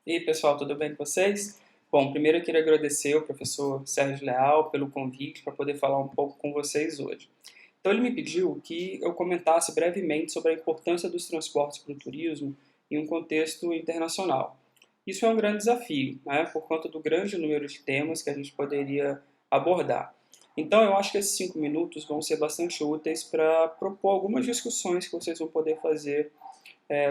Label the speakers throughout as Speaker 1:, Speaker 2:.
Speaker 1: E aí, pessoal, tudo bem com vocês? Bom, primeiro eu queria agradecer ao professor Sérgio Leal pelo convite para poder falar um pouco com vocês hoje. Então, ele me pediu que eu comentasse brevemente sobre a importância dos transportes para o turismo em um contexto internacional. Isso é um grande desafio, né, por conta do grande número de temas que a gente poderia abordar. Então, eu acho que esses 5 minutos vão ser bastante úteis para propor algumas discussões que vocês vão poder fazer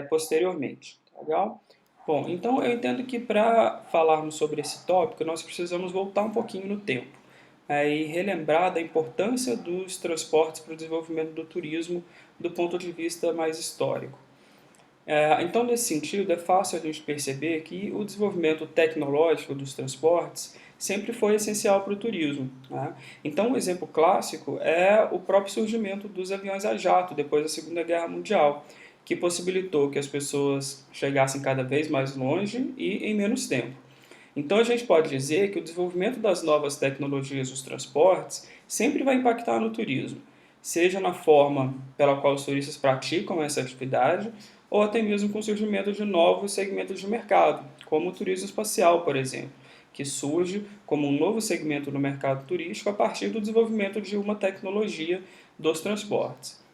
Speaker 1: posteriormente. Tá legal? Bom, então eu entendo que para falarmos sobre esse tópico, nós precisamos voltar um pouquinho no tempo e relembrar da importância dos transportes para o desenvolvimento do turismo do ponto de vista mais histórico. Então, nesse sentido, é fácil a gente perceber que o desenvolvimento tecnológico dos transportes sempre foi essencial para o turismo, né? Então, um exemplo clássico é o próprio surgimento dos aviões a jato depois da Segunda Guerra Mundial, que possibilitou que as pessoas chegassem cada vez mais longe e em menos tempo. Então, a gente pode dizer que o desenvolvimento das novas tecnologias dos transportes sempre vai impactar no turismo, seja na forma pela qual os turistas praticam essa atividade, ou até mesmo com o surgimento de novos segmentos de mercado, como o turismo espacial, por exemplo, que surge como um novo segmento no mercado turístico a partir do desenvolvimento de uma tecnologia dos transportes.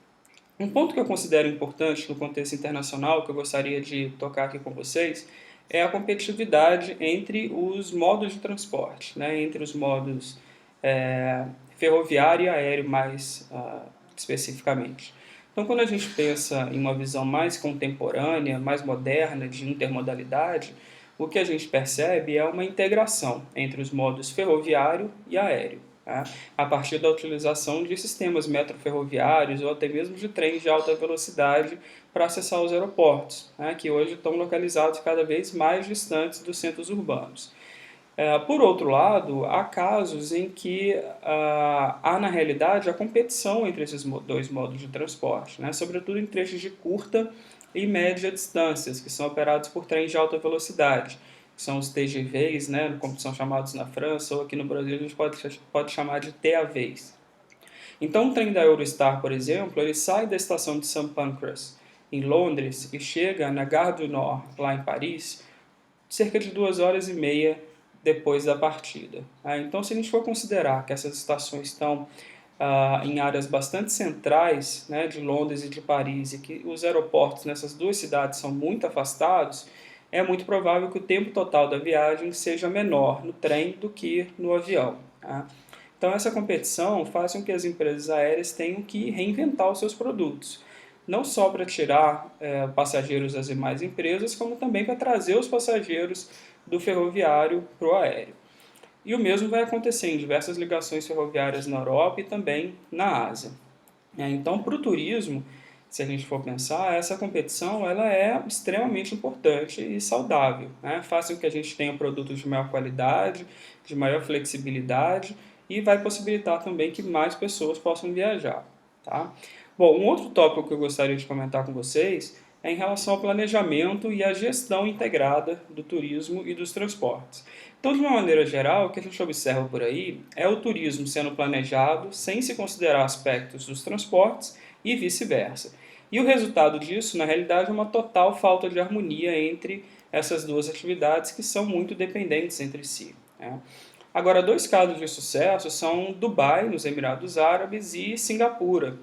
Speaker 1: Um ponto que eu considero importante no contexto internacional, que eu gostaria de tocar aqui com vocês, é a competitividade entre os modos de transporte, né? Entre os modos ferroviário e aéreo mais especificamente. Então, quando a gente pensa em uma visão mais contemporânea, mais moderna de intermodalidade, o que a gente percebe é uma integração entre os modos ferroviário e aéreo, tá? A partir da utilização de sistemas metroferroviários ou até mesmo de trens de alta velocidade para acessar os aeroportos, né, que hoje estão localizados cada vez mais distantes dos centros urbanos. Por outro lado, há casos em que há, na realidade, a competição entre esses dois modos de transporte, né? Sobretudo em trechos de curta e média distâncias, que são operados por trens de alta velocidade, que são os TGVs, né? Como são chamados na França, ou aqui no Brasil a gente pode chamar de TAVs. Então, um trem da Eurostar, por exemplo, ele sai da estação de St. Pancras, em Londres, e chega na Gare du Nord, lá em Paris, cerca de 2 horas e meia depois da partida. Então, se a gente for considerar que essas estações estão em áreas bastante centrais, né, de Londres e de Paris, e que os aeroportos nessas duas cidades são muito afastados, é muito provável que o tempo total da viagem seja menor no trem do que no avião. Tá? Então, essa competição faz com que as empresas aéreas tenham que reinventar os seus produtos, não só para tirar passageiros das demais empresas, como também para trazer os passageiros do ferroviário para o aéreo. E o mesmo vai acontecer em diversas ligações ferroviárias na Europa e também na Ásia. Então, para o turismo, se a gente for pensar, essa competição ela é extremamente importante e saudável, né? Faz com que a gente tenha produtos de maior qualidade, de maior flexibilidade e vai possibilitar também que mais pessoas possam viajar. Tá? Bom, um outro tópico que eu gostaria de comentar com vocês é em relação ao planejamento e à gestão integrada do turismo e dos transportes. Então, de uma maneira geral, o que a gente observa por aí é o turismo sendo planejado sem se considerar aspectos dos transportes e vice-versa. E o resultado disso, na realidade, é uma total falta de harmonia entre essas duas atividades que são muito dependentes entre si, né? Agora, dois casos de sucesso são Dubai, nos Emirados Árabes, e Singapura,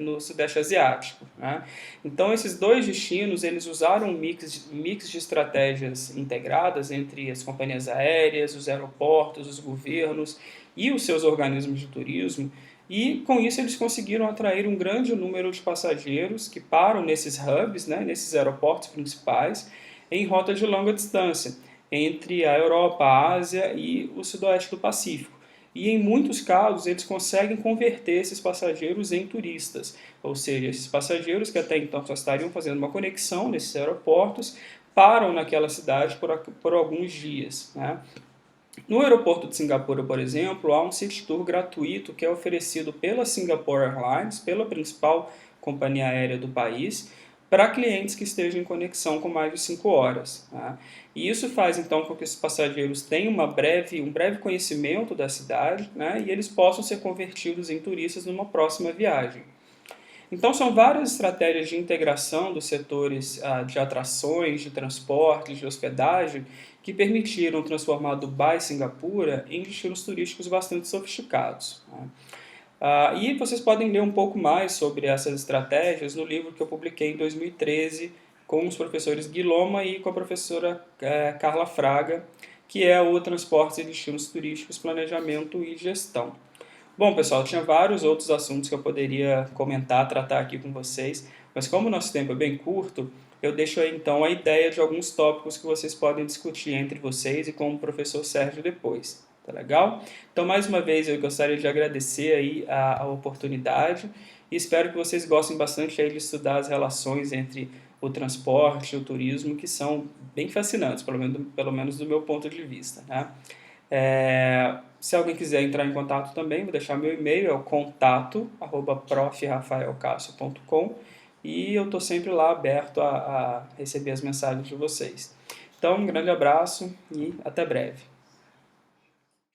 Speaker 1: no Sudeste Asiático, né? Então, esses dois destinos eles usaram um mix de estratégias integradas entre as companhias aéreas, os aeroportos, os governos e os seus organismos de turismo, e com isso eles conseguiram atrair um grande número de passageiros que param nesses hubs, né, nesses aeroportos principais, em rota de longa distância entre a Europa, a Ásia e o Sudoeste do Pacífico. E em muitos casos eles conseguem converter esses passageiros em turistas, ou seja, esses passageiros que até então só estariam fazendo uma conexão nesses aeroportos param naquela cidade por alguns dias, né? No aeroporto de Singapura, por exemplo, há um city tour gratuito que é oferecido pela Singapore Airlines, pela principal companhia aérea do país, para clientes que estejam em conexão com mais de 5 horas. Tá? E isso faz então com que esses passageiros tenham um breve conhecimento da cidade, né, e eles possam ser convertidos em turistas numa próxima viagem. Então, são várias estratégias de integração dos setores de atrações, de transportes, de hospedagem, que permitiram transformar Dubai e Singapura em destinos turísticos bastante sofisticados, né? E vocês podem ler um pouco mais sobre essas estratégias no livro que eu publiquei em 2013 com os professores Guiloma e com a professora Carla Fraga, que é o Transportes e Destinos Turísticos, Planejamento e Gestão. Bom, pessoal, tinha vários outros assuntos que eu poderia comentar, tratar aqui com vocês, mas como o nosso tempo é bem curto, eu deixo aí então a ideia de alguns tópicos que vocês podem discutir entre vocês e com o professor Sérgio depois. Tá legal? Então, mais uma vez, eu gostaria de agradecer aí a oportunidade e espero que vocês gostem bastante aí de estudar as relações entre o transporte e o turismo, que são bem fascinantes, pelo menos do meu ponto de vista, né? Se alguém quiser entrar em contato também, vou deixar meu e-mail, é o contato@profrafaelcastro.com, e eu estou sempre lá aberto a receber as mensagens de vocês. Então, um grande abraço e até breve.